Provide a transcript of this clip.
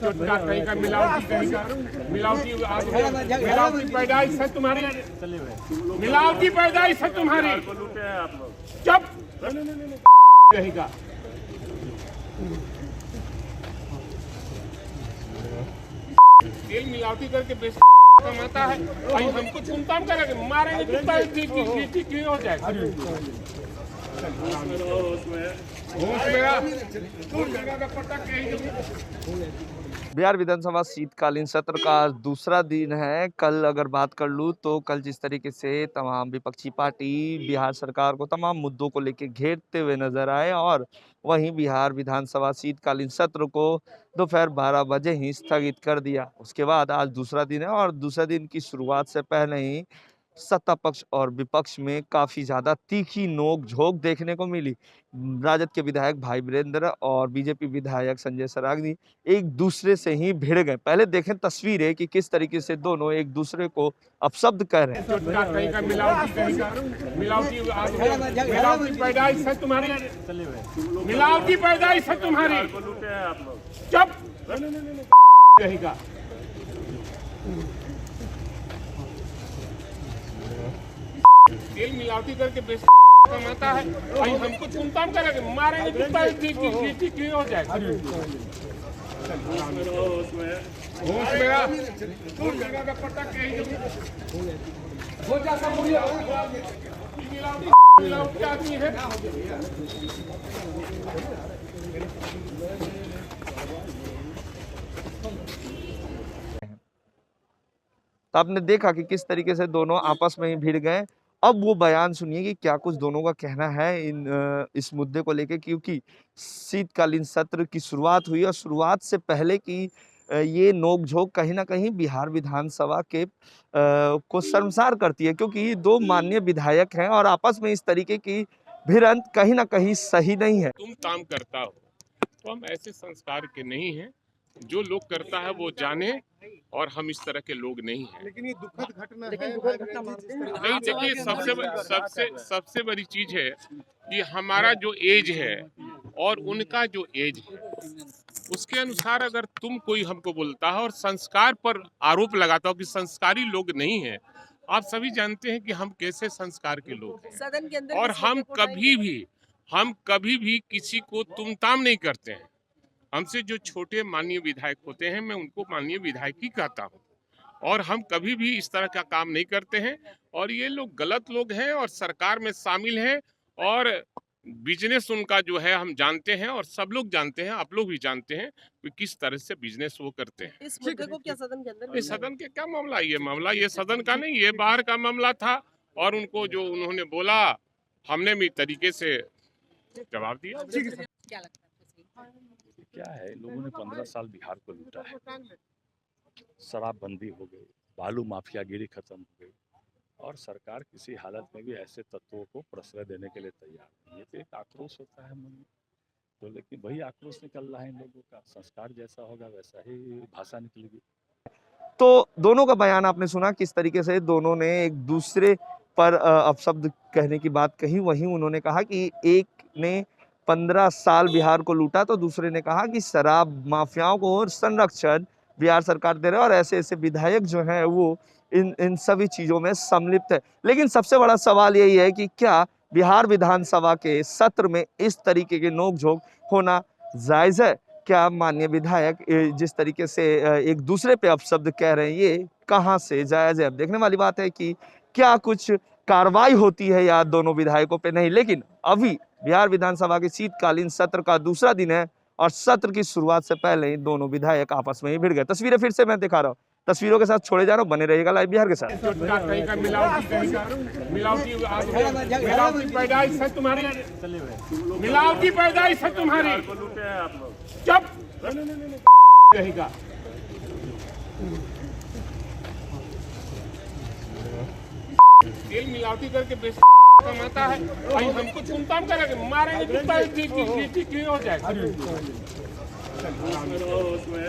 चुटका कहीं का मिलावटी, कहीं का मिलावटी पैदाइश है तुम्हारी, मिलावटी पैदाइश है तुम्हारी। चुप कहीं का तेल मिलावटी करके बेच कमाता है, भाई हमको चुनता करेंगे, मारेंगे क्यों हो जाएगा। बिहार विधानसभा शीतकालीन सत्र का दूसरा दिन है। कल अगर बात कर लूँ तो कल जिस तरीके से तमाम विपक्षी पार्टी बिहार सरकार को तमाम मुद्दों को लेकर घेरते हुए नजर आए और वहीं बिहार विधानसभा शीतकालीन सत्र को दोपहर 12 बजे ही स्थगित कर दिया। उसके बाद आज दूसरा दिन है और दूसरे दिन की शुरुआत से पहले ही सत्ता पक्ष और विपक्ष में काफी ज्यादा तीखी नोक-झोंक देखने को मिली। राजद के विधायक भाई वीरेंद्र और बीजेपी विधायक संजय सरावगी एक दूसरे से ही भिड़ गए। पहले देखें तस्वीरें कि किस तरीके से दोनों एक दूसरे को अपशब्द कह रहे हैं। चुटका कहीं का मिलावटी, कहीं का मिलावटी पैदाइश है तुम्हारी, मिलावटी पैदाइश है तुम्हारी। चुप कहीं का तेल मिलावटी करके बेच कमाता है, भाई हमको चुनता करेंगे, मारेंगे क्यों हो जाएगा। आदमी है तो आपने देखा कि किस तरीके से दोनों आपस में ही भिड़ गए। अब वो बयान सुनिए कि क्या कुछ दोनों का कहना है इस मुद्दे को लेके, क्योंकि शीतकालीन सत्र की शुरुआत हुई और शुरुआत से पहले की ये नोकझोंक कहीं ना कहीं बिहार विधानसभा के को शर्मसार करती है, क्योंकि दो माननीय विधायक हैं और आपस में इस तरीके की भिड़ंत कहीं ना कहीं सही नहीं है। तुम काम करता हो तो हम ऐसे संस्कार के नहीं हैं, जो लोग करता है वो जाने, और हम इस तरह के लोग नहीं हैं। लेकिन ये दुखद घटना है। नहीं, देखिए सबसे बड़ी चीज है कि हमारा जो एज है और उनका जो एज है उसके अनुसार अगर तुम कोई हमको बोलता है और संस्कार पर आरोप लगाता हो कि संस्कारी लोग नहीं है, आप सभी जानते हैं कि हम कैसे संस्कार के लोग हैं। सदन के अंदर और हम कभी भी किसी को तुमताम नहीं करते हैं। हमसे जो छोटे माननीय विधायक होते हैं, मैं उनको माननीय विधायक ही कहता हूँ, और हम कभी भी इस तरह का काम नहीं करते हैं। और ये लोग गलत लोग हैं और सरकार में शामिल हैं, और बिजनेस उनका जो है हम जानते हैं और सब लोग जानते हैं, आप लोग भी जानते हैं कि किस तरह से बिजनेस वो करते हैं। इस मुद्दे को क्या सदन के अंदर? सदन के क्या मामला, ये सदन का नहीं, ये बाहर का मामला था। और उनको जो उन्होंने बोला हमने भी तरीके से जवाब दिया। क्या लगता है? क्या है, लोगों ने 15 साल बिहार को लूटा है, शराबबंदी हो गई, बालू माफियागिरी खत्म हो गई, और सरकार किसी हालत में भी ऐसे तत्वों को प्रश्रय देने के लिए तैयार नहीं है। तो एक आक्रोश होता है मन में, तो लेकिन वही आक्रोश निकल रहा है इन लोगों का। संस्कार जैसा होगा वैसा ही भाषा निकलेगी। तो दोनों का बयान आपने सुना, किस तरीके से दोनों ने एक दूसरे पर अपशब्द कहने की बात कही। वहीं उन्होंने कहा कि एक ने 15 साल बिहार को लूटा तो दूसरे ने कहा कि शराब माफियाओं को संरक्षण बिहार सरकार दे रहे है और ऐसे ऐसे विधायक जो हैं वो इन सभी चीजों में सम्मिलित है। लेकिन सबसे बड़ा सवाल यही है कि क्या बिहार विधानसभा के सत्र में इस तरीके के नोकझोंक होना जायज है? क्या माननीय विधायक जिस तरीके से एक दूसरे पे अपशब्द कह रहे हैं, ये कहाँ से जायज है? अब देखने वाली बात है कि क्या कुछ कार्रवाई होती है या दोनों विधायकों पे नहीं। लेकिन अभी बिहार विधानसभा के शीतकालीन सत्र का दूसरा दिन है और सत्र की शुरुआत से पहले ही दोनों विधायक आपस में ही भिड़ गए। तस्वीरें फिर से मैं दिखा रहा हूँ, तस्वीरों के साथ छोड़े जा रहा हूँ, बने रहिएगा लाइव बिहार के साथ। चुटका कहीं का मिलावटी, कहीं का मिलावटी पैदाइश है तुम्हारी, मिलावटी पैदाइश है तुम्हारी। चुप कहीं का तेल मिलावटी करके बेच कमाता है, भाई हमको चुनता करेंगे, मारेंगे क्यों हो जाएगा। होश में